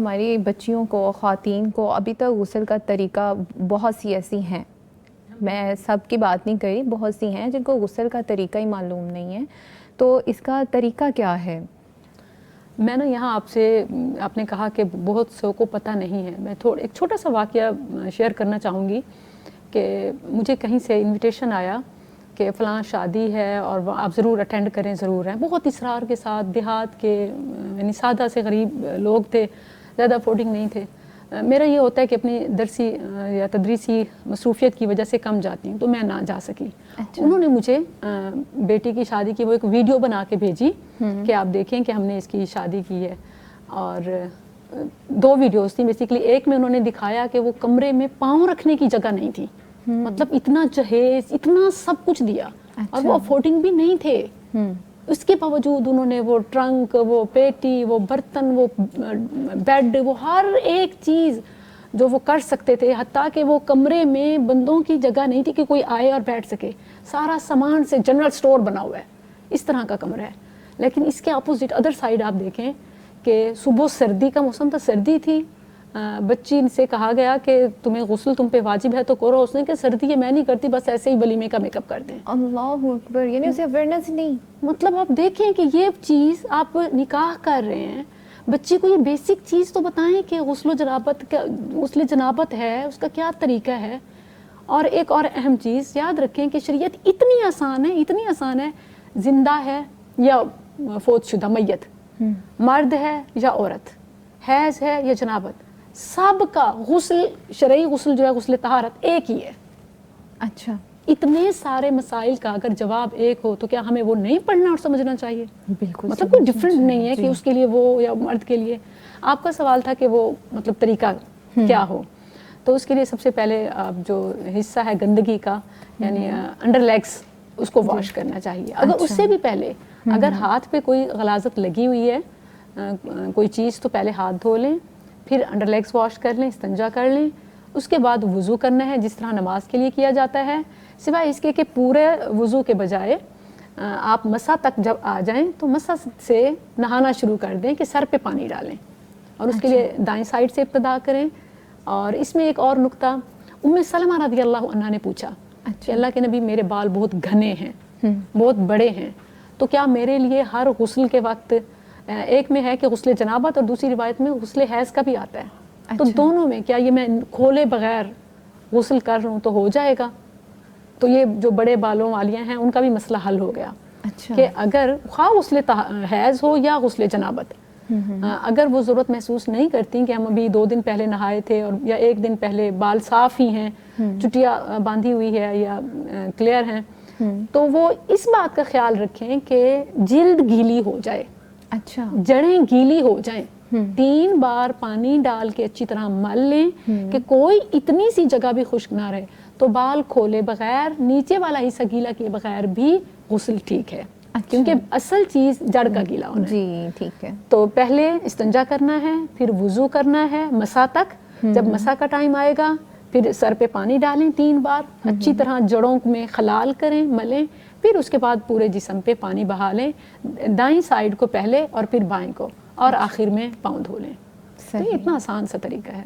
ہماری بچیوں کو، خواتین کو ابھی تک غسل کا طریقہ بہت سی ایسی ہیں، میں سب کی بات نہیں کری، بہت سی ہیں جن کو غسل کا طریقہ ہی معلوم نہیں ہے، تو اس کا طریقہ کیا ہے؟ میں نا یہاں آپ نے کہا کہ بہت سو کو پتہ نہیں ہے. میں ایک چھوٹا سا واقعہ شیئر کرنا چاہوں گی کہ مجھے کہیں سے انویٹیشن آیا کہ فلاں شادی ہے اور آپ ضرور اٹینڈ کریں، ضرور ہیں. بہت اصرار کے ساتھ، دیہات کے یعنی سادہ سے غریب لوگ تھے، زیادہ افورڈنگ نہیں تھے. میرا یہ ہوتا ہے کہ اپنی درسی یا تدریسی مصروفیت کی وجہ سے کم جاتی ہوں، تو میں نہ جا سکی. انہوں نے مجھے بیٹی کی شادی کی وہ ایک ویڈیو بنا کے بھیجی کہ آپ دیکھیں کہ ہم نے اس کی شادی کی ہے. اور 2 ویڈیوز تھیں بیسیکلی. ایک میں انہوں نے دکھایا کہ وہ کمرے میں پاؤں رکھنے کی جگہ نہیں تھی، مطلب اتنا جہیز، اتنا سب کچھ دیا، اور وہ افورڈنگ بھی نہیں تھے. اس کے باوجود انہوں نے وہ ٹرنک، وہ پیٹی، وہ برتن، وہ بیڈ، وہ ہر ایک چیز جو وہ کر سکتے تھے، حتیٰ کہ وہ کمرے میں بندوں کی جگہ نہیں تھی کہ کوئی آئے اور بیٹھ سکے. سارا سامان سے جنرل سٹور بنا ہوا ہے، اس طرح کا کمرہ ہے. لیکن اس کے اپوزٹ ادر سائڈ آپ دیکھیں کہ صبح سردی کا موسم تھا، سردی تھی. بچی سے کہا گیا کہ تمہیں غسل تم پہ واجب ہے تو کرو. اس نے کہ سردی ہے میں نہیں کرتی، بس ایسے ہی ولیمے کا میک اپ کر دیں. اللہ اکبر، یعنی اسے اویئرنیس نہیں. مطلب آپ دیکھیں کہ یہ چیز آپ نکاح کر رہے ہیں، بچی کو یہ بیسک چیز تو بتائیں کہ غسل جنابت ہے، اس کا کیا طریقہ ہے. اور ایک اور اہم چیز یاد رکھیں کہ شریعت اتنی آسان ہے، زندہ ہے یا فوت شدہ میت، مرد ہے یا عورت، حیض ہے یا جنابت، سب کا غسل، شرعی غسل جو ہے غسل طہارت ایک ہی ہے. اچھا، اتنے سارے مسائل کا اگر جواب ایک ہو تو کیا ہمیں وہ نہیں پڑھنا اور سمجھنا چاہیے؟ بالکل. مطلب کوئی ڈفرینٹ نہیں ہے کہ اس کے لیے وہ یا مرد کے لیے. آپ کا سوال تھا کہ وہ مطلب طریقہ کیا ہو. تو اس کے لیے سب سے پہلے جو حصہ ہے گندگی کا، یعنی انڈر لیگس، اس کو واش کرنا چاہیے. اگر اس سے بھی پہلے اگر ہاتھ پہ کوئی غلاظت لگی ہوئی ہے، کوئی چیز، تو پہلے ہاتھ دھو لیں، پھر انڈر لیگس واش کر لیں، استنجا کر لیں. اس کے بعد وضو کرنا ہے جس طرح نماز کے لیے کیا جاتا ہے، سوائے اس کے کہ پورے وضو کے بجائے آپ مسح تک جب آ جائیں تو مسح سے نہانا شروع کر دیں کہ سر پہ پانی ڈالیں، اور اس کے لیے دائیں سائڈ سے ابتدا کریں. اور اس میں ایک اور نقطہ، ام سلمہ رضی اللہ عنہا نے پوچھا کہ اللہ کے نبی میرے بال بہت گھنے ہیں، بہت بڑے ہیں، تو کیا میرے لیے ہر غسل کے وقت، ایک میں ہے کہ غسل جنابت اور دوسری روایت میں غسل حیض کا بھی آتا ہے، تو دونوں میں کیا یہ میں کھولے بغیر غسل کر لوں تو ہو جائے گا؟ تو یہ جو بڑے بالوں والیاں ہیں ان کا بھی مسئلہ حل ہو گیا کہ اگر خواہ غسل حیض ہو یا غسل جنابت، اگر وہ ضرورت محسوس نہیں کرتی کہ ہم ابھی 2 دن پہلے نہائے تھے اور یا 1 دن پہلے بال صاف ہی ہیں، چٹیاں باندھی ہوئی ہے یا کلیئر ہیں، تو وہ اس بات کا خیال رکھیں کہ جلد گیلی ہو جائے، جڑیں گیلی ہو جائیں. 3 بار پانی ڈال کے اچھی طرح مل لیں کہ کوئی اتنی سی جگہ بھی خشک نہ رہے، تو بال کھولے بغیر، نیچے والا حصہ گیلا کیے بغیر بھی غسل ٹھیک ہے. کیونکہ اصل چیز جڑ کا گیلا ہونا ہے. جی ٹھیک ہے. تو پہلے استنجا کرنا ہے، پھر وضو کرنا ہے مسح تک. جب مسح کا ٹائم آئے گا پھر سر پہ پانی ڈالیں 3 بار، اچھی طرح جڑوں میں خلال کریں، ملیں، پھر اس کے بعد پورے جسم پہ پانی بہا لیں، دائیں سائڈ کو پہلے اور پھر بائیں کو، اور آخر میں پاؤں دھو لیں. تو یہ اتنا آسان سا طریقہ ہے.